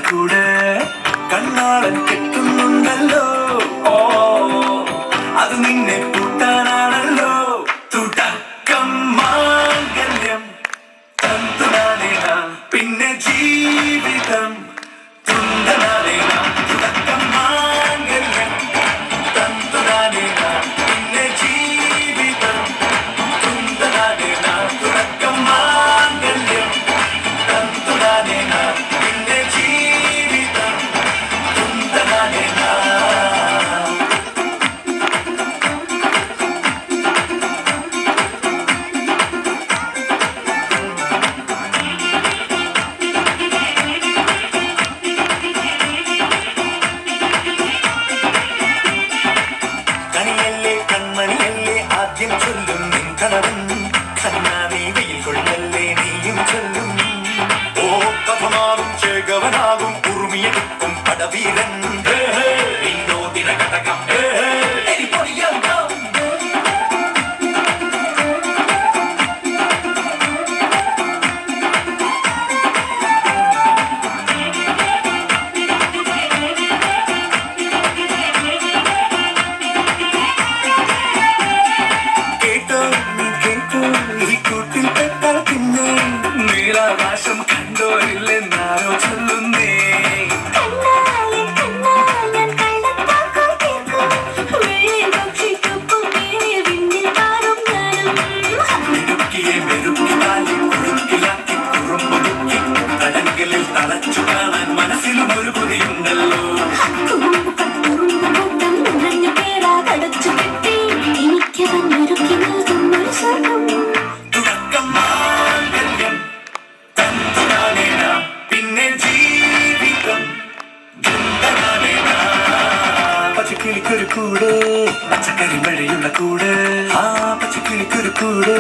കൂടെ കണ്ണാളൻ കെട്ടുന്നുണ്ടല്ലോ. ഓ അത് നിന്നെ കൂട്ടാനാണല്ലോ. തുടക്കം മാംഗല്യം തന്തുനാനേന പിന്നെ ജീവിതം തുണ്ടനാനേന. തുടക്കം മാംഗല്യം തന്തുനാനേന പിന്നെ ജീവിതം തുണ്ടനാനേന. തുടക്കം മാംഗല്യം തന്തുനാനേന പിന്നെ ജീവിതം തുണ്ടനാനേന. കണിയല്ലേ കൺമണിയല്ലേ ആദ്യം ചൊല്ലും നിൻ കണവൻ. കണ്ണാടി വെയിൽ കൊള്ളല്ലേ നീയും ചൊല്ലും. ഓ കഥമാറും ചേകവനാകും ഉറുമിയെടുക്കും പടവീരൻ. വിനോദിന ഘടകം എരിപൊടിയാകും. കേട്ടോ നീ കേട്ടോ ഈ കൂട്ടിൽ പെട്ടാൽ പിന്നെ നീലാകാശം കണ്ടോരില്ലെന്നാരോ ചൊല്ലുന്നേ. മിടുക്കിയെ മെരുക്കിനാലി കുറുക്കിലാക്കി കുറുമ്പൊതുക്കി തടങ്കലിൽ തളച്ചു കാണാൻ മനസ്സിലും ഒരു കൊതിയുണ്ടല്ലോ. തുടക്കം മാംഗല്യം തന്തുനാനേന പിന്നെ ജീവിതം തുണ്ടനാനേന. പച്ചക്കിളിക്കൊരു കൂട് പച്ചക്കറി മഴയുള്ള കൂട്. ആ പച്ചക്കിളിക്കൊരു കൂട്